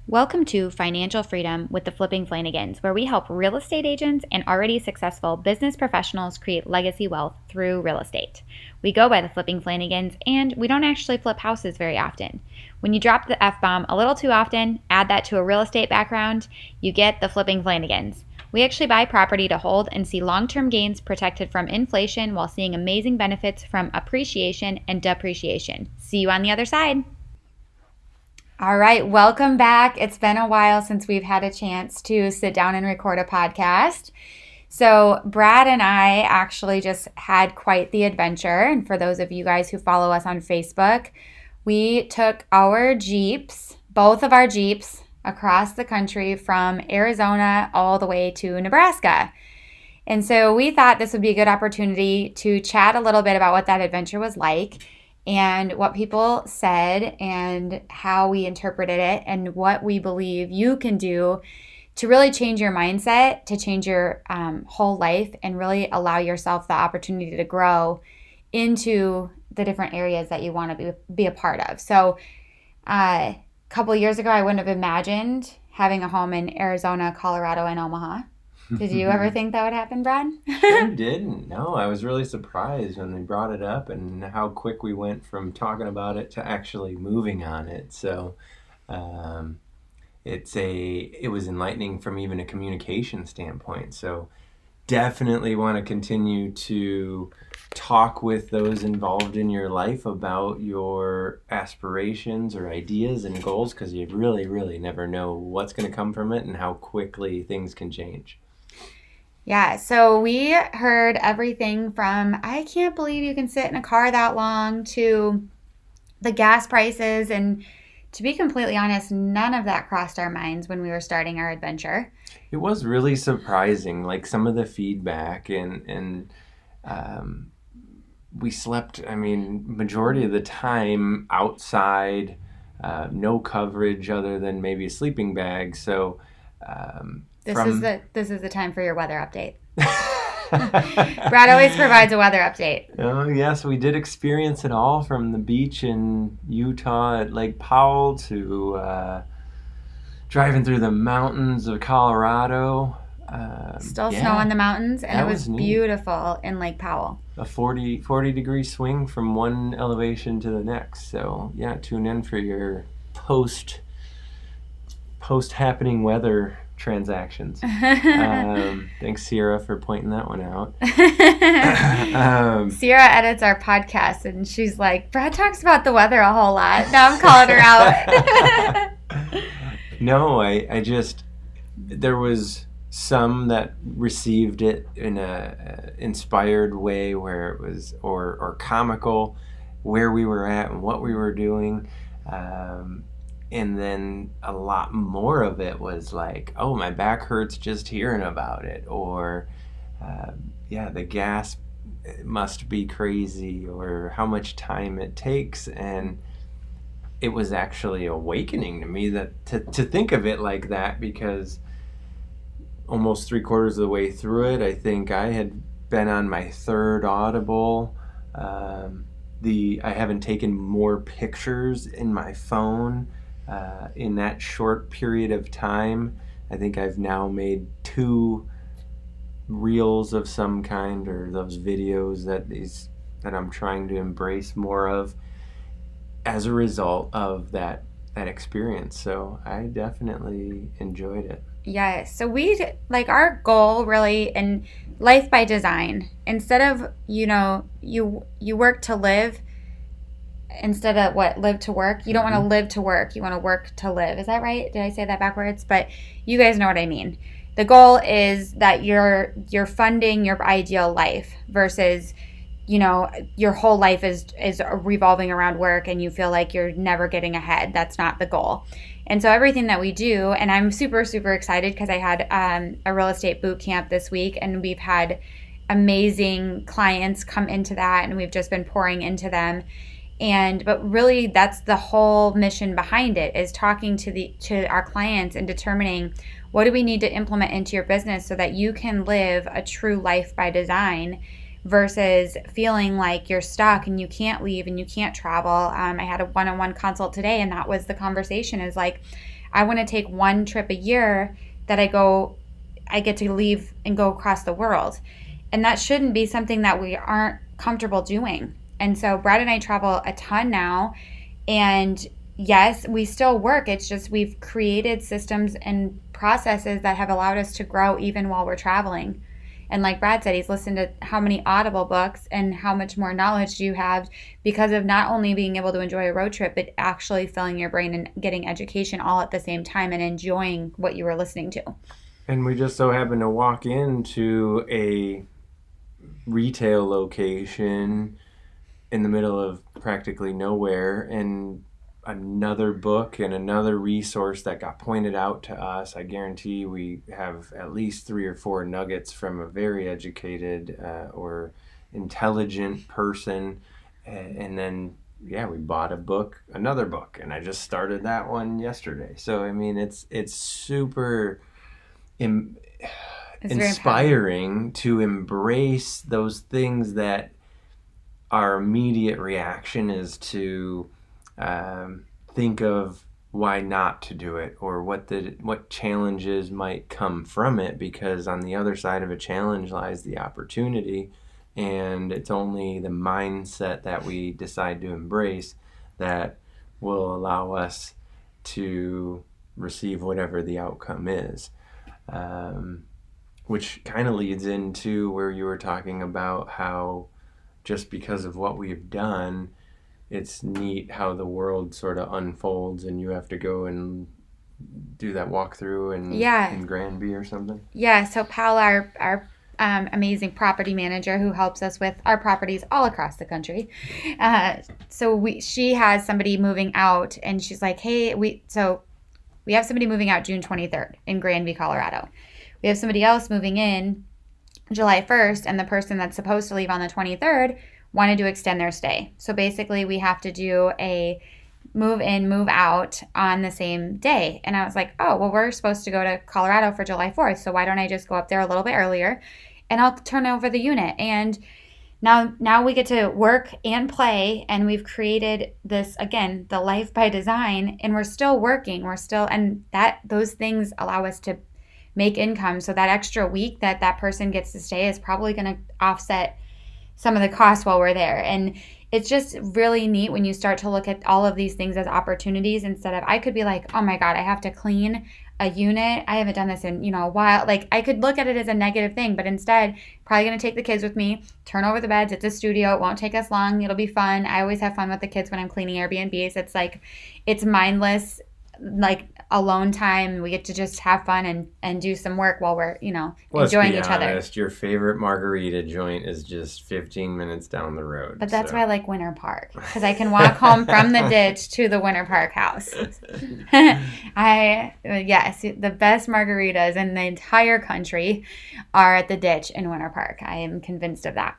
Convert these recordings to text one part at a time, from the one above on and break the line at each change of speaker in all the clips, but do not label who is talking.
Welcome to Financial Freedom with the Flipping Flanagans, where we help real estate agents and already successful business professionals create legacy wealth through real estate. We go by the Flipping Flanagans, and we don't actually flip houses very often. When you drop the F-bomb a little too often, add that to a real estate background, you get the Flipping Flanagans. We actually buy property to hold and see long-term gains protected from inflation while seeing amazing benefits from appreciation and depreciation. See you on the other side. All right, welcome back. It's been a while since we've had a chance to sit down and record a podcast. So Brad and I actually just had quite the adventure. And for those of you guys who follow us on Facebook, we took our Jeeps, both of our Jeeps, across the country from Arizona all the way to Nebraska. And so we thought this would be a good opportunity to chat a little bit about what that adventure was like, and what people said and how we interpreted it and what we believe you can do to really change your mindset, to change your whole life and really allow yourself the opportunity to grow into the different areas that you want to be a part of. So a couple of years ago, I wouldn't have imagined having a home in Arizona, Colorado, and Omaha. Did you ever think that would happen, Brad?
Sure didn't. No, I was really surprised when we brought it up and how quick we went from talking about it to actually moving on it. So it was enlightening from even a communication standpoint. So definitely want to continue to talk with those involved in your life about your aspirations or ideas and goals, because you really, really never know what's going to come from it and how quickly things can change.
Yeah, so we heard everything from, I can't believe you can sit in a car that long, to the gas prices. And to be completely honest, none of that crossed our minds when we were starting our adventure.
It was really surprising, like some of the feedback, and we slept, majority of the time outside, no coverage other than maybe a sleeping bag. So
This is the time for your weather update. Brad always provides a weather update.
Oh, yes, we did experience it all, from the beach in Utah at Lake Powell to driving through the mountains of Colorado.
Still snow in the mountains, and it was
neat.
Beautiful in Lake Powell.
A 40 degree swing from one elevation to the next. So yeah, tune in for your post happening weather transactions. Thanks, Sierra, for pointing that one out.
Sierra edits our podcast, and she's like, Brad talks about the weather a whole lot. Now I'm calling her out.
No, I just, there was some that received it in a inspired way, where it was, or comical, where we were at and what we were doing. And then a lot more of it was like, oh, my back hurts just hearing about it. Or, the gas must be crazy, or how much time it takes. And it was actually awakening to me that to think of it like that, because almost 3/4 of the way through it, I think I had been on my third Audible. I haven't taken more pictures in my phone in that short period of time. I think I've now made 2 reels of some kind, or those videos that I'm trying to embrace more of as a result of that experience. So I definitely enjoyed it.
Yeah, so our goal really in life by design, instead of, you work to live, instead of live to work. You don't want to live to work. You want to work to live. Is that right? Did I say that backwards? But you guys know what I mean. The goal is that you're funding your ideal life versus, your whole life is revolving around work and you feel like you're never getting ahead. That's not the goal. And so everything that we do, and I'm super, super excited because I had a real estate boot camp this week, and we've had amazing clients come into that, and we've just been pouring into them. But really, that's the whole mission behind it, is talking to our clients and determining what do we need to implement into your business so that you can live a true life by design, versus feeling like you're stuck and you can't leave and you can't travel. I had a one-on-one consult today, and that was the conversation, is like, I want to take one trip a year that I get to leave and go across the world. And that shouldn't be something that we aren't comfortable doing. And so Brad and I travel a ton now. And yes, we still work. It's just we've created systems and processes that have allowed us to grow even while we're traveling. And like Brad said, he's listened to how many Audible books and how much more knowledge do you have because of not only being able to enjoy a road trip, but actually filling your brain and getting education all at the same time and enjoying what you were listening to.
And we just so happened to walk into a retail location in the middle of practically nowhere, and another book and another resource that got pointed out to us. I guarantee we have at least 3 or 4 nuggets from a very educated or intelligent person. And then, yeah, we bought another book, and I just started that one yesterday. So, I mean, it's super inspiring to embrace those things that our immediate reaction is to think of why not to do it, or what challenges might come from it, because on the other side of a challenge lies the opportunity, and it's only the mindset that we decide to embrace that will allow us to receive whatever the outcome is. Which kind of leads into where you were talking about how just because of what we've done, it's neat how the world sort of unfolds, and you have to go and do that walkthrough in Granby or something.
Yeah, so Pal, our amazing property manager who helps us with our properties all across the country. She has somebody moving out, and she's like, hey, we have somebody moving out June 23rd in Granby, Colorado. We have somebody else moving in July 1st, and the person that's supposed to leave on the 23rd wanted to extend their stay. So basically we have to do a move in, move out on the same day. And I was like, oh, well, we're supposed to go to Colorado for July 4th. So why don't I just go up there a little bit earlier and I'll turn over the unit. And now we get to work and play, and we've created this, again, the life by design, and we're still working. And those things allow us to make income. So that extra week that person gets to stay is probably going to offset some of the costs while we're there. And it's just really neat when you start to look at all of these things as opportunities, instead of, I could be like, oh my God, I have to clean a unit. I haven't done this in, a while. Like, I could look at it as a negative thing, but instead, probably going to take the kids with me, turn over the beds. It's a studio. It won't take us long. It'll be fun. I always have fun with the kids when I'm cleaning Airbnbs. It's like, it's mindless, like alone time. We get to just have fun and do some work while we're, enjoying each other.
Let's be honest, your favorite margarita joint is just 15 minutes down the road.
But that's why I like Winter Park, because I can walk home from the ditch to the Winter Park house. Yes, the best margaritas in the entire country are at the ditch in Winter Park. I am convinced of that.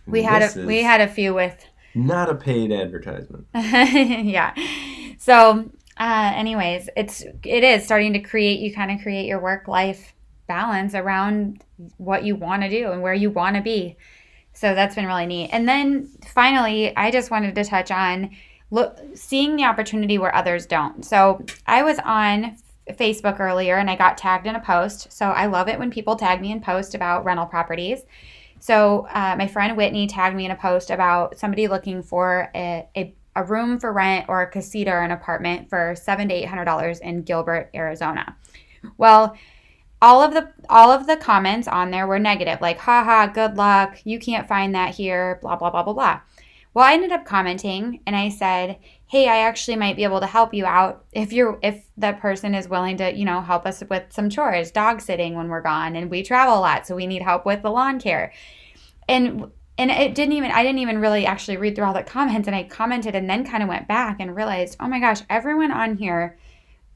We had a few with...
Not a paid advertisement.
Yeah. So... anyways, it is starting to create your work-life balance around what you want to do and where you want to be. So that's been really neat. And then finally, I just wanted to touch on seeing the opportunity where others don't. So I was on Facebook earlier and I got tagged in a post. So I love it when people tag me in posts about rental properties. So my friend Whitney tagged me in a post about somebody looking for a room for rent or a casita or an apartment for $700 to $800 in Gilbert, Arizona. Well, all of the comments on there were negative, like, haha, good luck, you can't find that here, blah, blah, blah, blah, blah. Well, I ended up commenting and I said, hey, I actually might be able to help you out if that person is willing to, help us with some chores, dog sitting when we're gone, and we travel a lot, so we need help with the lawn care. And I didn't even really actually read through all the comments, and I commented and then kind of went back and realized, oh my gosh, everyone on here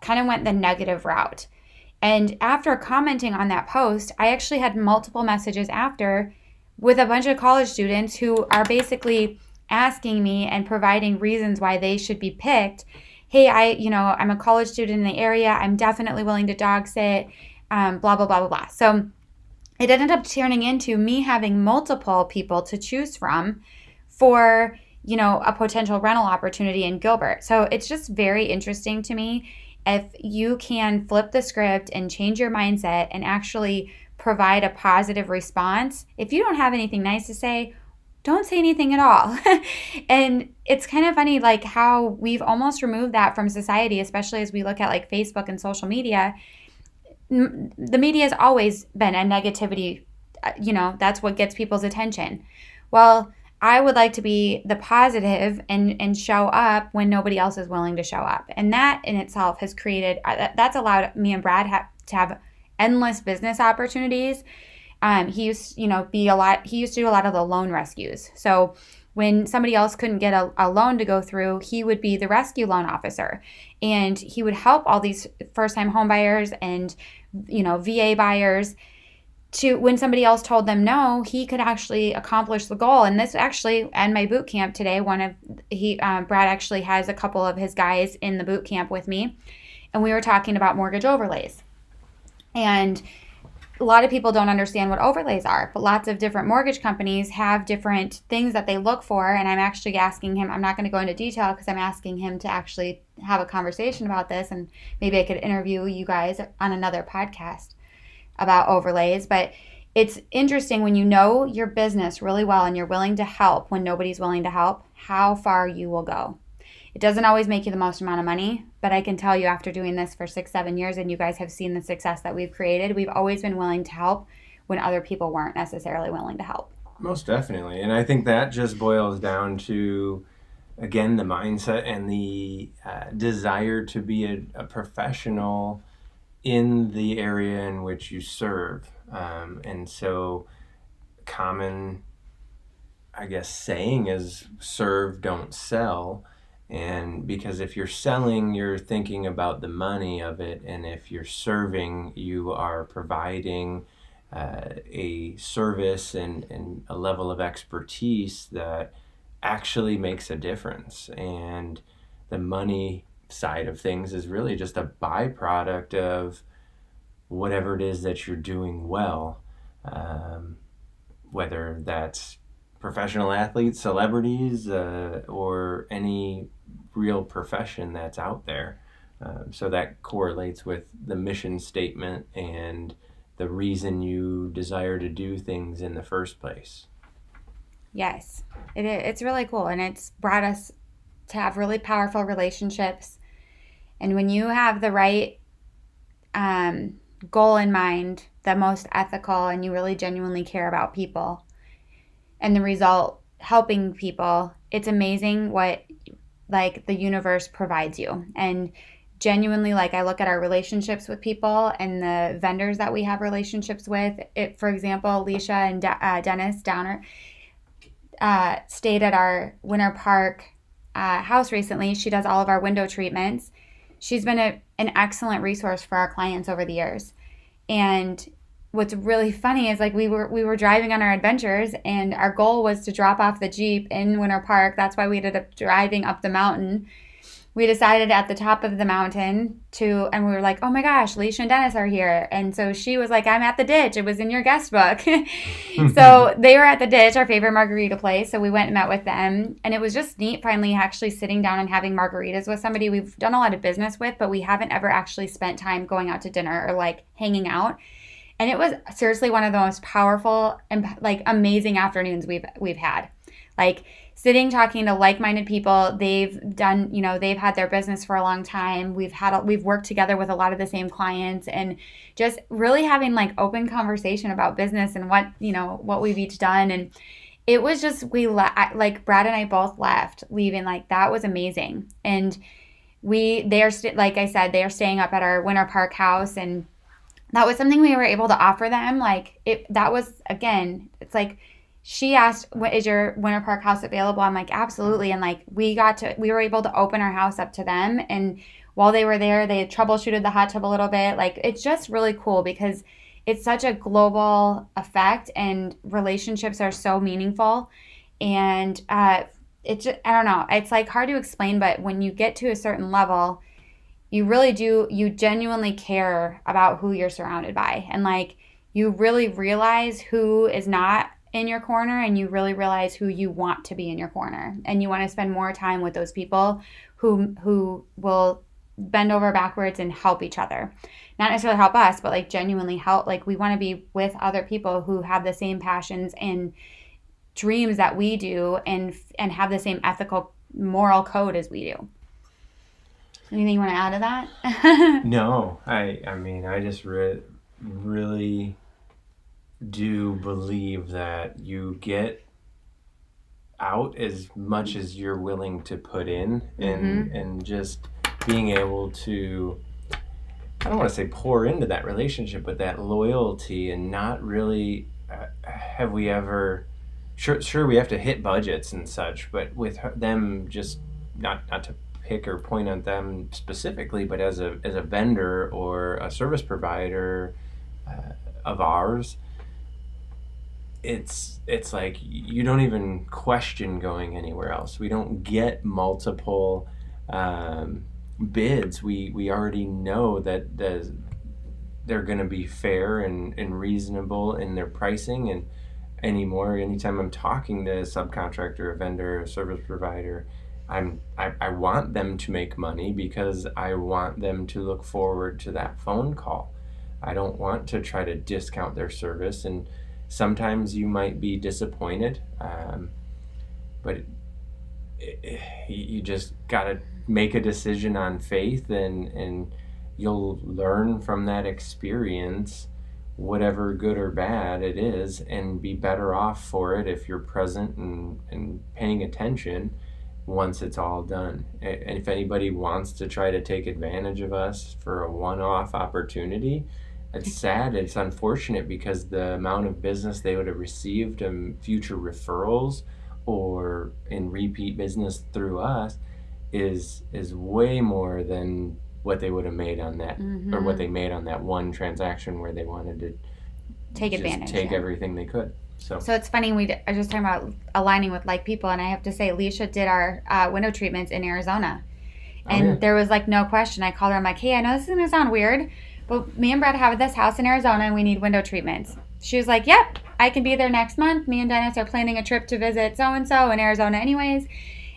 kind of went the negative route. And after commenting on that post, I actually had multiple messages after with a bunch of college students who are basically asking me and providing reasons why they should be picked. Hey, I'm a college student in the area. I'm definitely willing to dog sit, blah, blah, blah, blah, blah. So it ended up turning into me having multiple people to choose from for, a potential rental opportunity in Gilbert. So it's just very interesting to me. If you can flip the script and change your mindset and actually provide a positive response, if you don't have anything nice to say, don't say anything at all. And it's kind of funny, like how we've almost removed that from society, especially as we look at like Facebook and social media. The media has always been a negativity, that's what gets people's attention. Well, I would like to be the positive and show up when nobody else is willing to show up. And that in itself has created, that's allowed me and Brad to have endless business opportunities. He used, he used to do a lot of the loan rescues. So when somebody else couldn't get a loan to go through, he would be the rescue loan officer. And he would help all these first-time home buyers and, VA buyers to, when somebody else told them no, he could actually accomplish the goal. And this actually, at my boot camp today, Brad actually has a couple of his guys in the boot camp with me. And we were talking about mortgage overlays. And a lot of people don't understand what overlays are, but lots of different mortgage companies have different things that they look for. And I'm actually asking him, I'm not going to go into detail because I'm asking him to actually have a conversation about this. And maybe I could interview you guys on another podcast about overlays. But it's interesting when you know your business really well and you're willing to help when nobody's willing to help, how far you will go. It doesn't always make you the most amount of money, but I can tell you after doing this for 6-7 years, and you guys have seen the success that we've created, we've always been willing to help when other people weren't necessarily willing to help.
Most definitely. And I think that just boils down to, again, the mindset and the desire to be a professional in the area in which you serve. And so common, I guess, saying is serve, don't sell. And because if you're selling, you're thinking about the money of it. And if you're serving, you are providing a service and a level of expertise that actually makes a difference. And the money side of things is really just a byproduct of whatever it is that you're doing well, whether that's professional athletes, celebrities, or any real profession that's out there. So that correlates with the mission statement and the reason you desire to do things in the first place.
Yes, it's really cool. And it's brought us to have really powerful relationships. And when you have the right goal in mind, the most ethical, and you really genuinely care about people, and the result helping people, it's amazing what like the universe provides you. And genuinely, like I look at our relationships with people and the vendors that we have relationships with. For example, Alicia and Dennis Downer stayed at our Winter Park house recently. She does all of our window treatments. She's been an excellent resource for our clients over the years. And what's really funny is like we were driving on our adventures, and our goal was to drop off the Jeep in Winter Park. That's why we ended up driving up the mountain. We decided at the top of the mountain and we were like, oh my gosh, Leisha and Dennis are here. And so she was like, I'm at the ditch. It was in your guest book. So they were at the ditch, our favorite margarita place. So we went and met with them. And it was just neat finally actually sitting down and having margaritas with somebody we've done a lot of business with, but we haven't ever actually spent time going out to dinner or like hanging out. And it was seriously one of the most powerful and like amazing afternoons we've had. Like sitting, talking to like-minded people. They've done, they've had their business for a long time. We've worked together with a lot of the same clients, and just really having like open conversation about business and what we've each done. And it was just, like Brad and I both left leaving like that was amazing. And like I said, they are staying up at our Winter Park house, and that was something we were able to offer them. That was, again, it's like, she asked, is your Winter Park house available? I'm like, absolutely. And like, we were able to open our house up to them. And while they were there, they troubleshooted the hot tub a little bit. Like, it's just really cool because it's such a global effect, and relationships are so meaningful. And it's just, I don't know, it's like hard to explain, but when you get to a certain level, you really do, you genuinely care about who you're surrounded by. And like, you really realize who is not in your corner, and you really realize who you want to be in your corner, and you want to spend more time with those people who will bend over backwards and help each other. Not necessarily help us, but like genuinely help. Like we want to be with other people who have the same passions and dreams that we do, and have the same ethical, moral code as we do. Anything you want to add to that?
No, I mean, I just really do believe that you get out as much as you're willing to put in, and just being able to, I don't want to say pour into that relationship, but that loyalty, and not really have we ever, sure we have to hit budgets and such, but with them, just not to pick or point at them specifically, but as a vendor or a service provider of ours, it's like you don't even question going anywhere else. We don't get multiple bids. We already know that they're going to be fair and reasonable in their pricing. And anytime I'm talking to a subcontractor, a vendor, a service provider, I want them to make money, because I want them to look forward to that phone call. I don't want to try to discount their service, and sometimes you might be disappointed, but you just got to make a decision on faith, and you'll learn from that experience, whatever good or bad it is, and be better off for it if you're present and paying attention once it's all done. And if anybody wants to try to take advantage of us for a one-off opportunity, it's sad, it's unfortunate, because the amount of business they would have received in future referrals or in repeat business through us is way more than what they would have made on that, or what they made on that one transaction where they wanted to
take advantage,
take everything they could. So
it's funny, I was just talking about aligning with like people, and I have to say, Alicia did our window treatments in Arizona, and there was like no question. I called her, I'm like, hey, I know this is going to sound weird, but me and Brad have this house in Arizona and we need window treatments. She was like, yep, I can be there next month. Me and Dennis are planning a trip to visit so-and-so in Arizona anyways.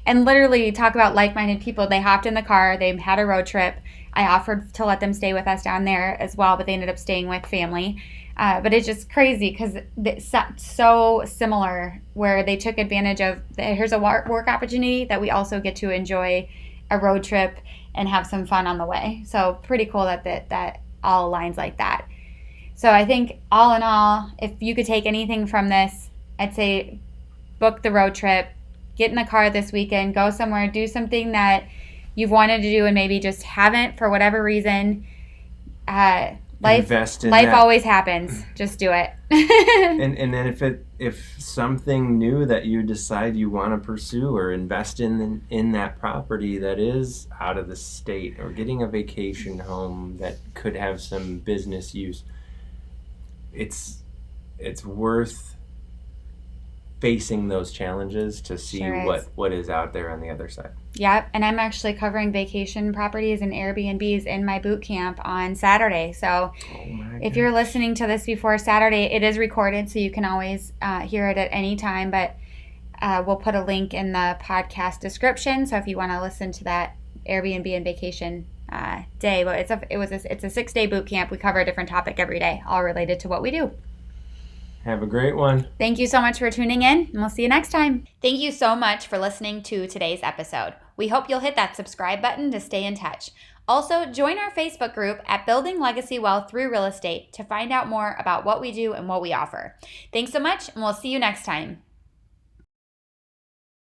And literally, talk about like-minded people. They hopped in the car. They had a road trip. I offered to let them stay with us down there as well, but they ended up staying with family. But it's just crazy because it's so similar, where they took advantage of, here's a work opportunity that we also get to enjoy a road trip and have some fun on the way. So pretty cool that all aligns like that. So I think all in all, if you could take anything from this, I'd say book the road trip, get in the car this weekend, go somewhere, do something that you've wanted to do and maybe just haven't for whatever reason. Life always happens. Just do it.
and then if something new that you decide you want to pursue or invest in that property that is out of the state, or getting a vacation home that could have some business use, it's worth facing those challenges to see what is out there on the other side.
Yep, and I'm actually covering vacation properties and Airbnbs in my boot camp on Saturday. So if you're listening to this before Saturday, it is recorded, so you can always hear it at any time. But we'll put a link in the podcast description. So if you want to listen to that Airbnb and vacation day, but it's a 6-day boot camp. We cover a different topic every day, all related to what we do.
Have a great one.
Thank you so much for tuning in, and we'll see you next time. Thank you so much for listening to today's episode. We hope you'll hit that subscribe button to stay in touch. Also, join our Facebook group at Building Legacy Wealth Through Real Estate to find out more about what we do and what we offer. Thanks so much, and we'll see you next time.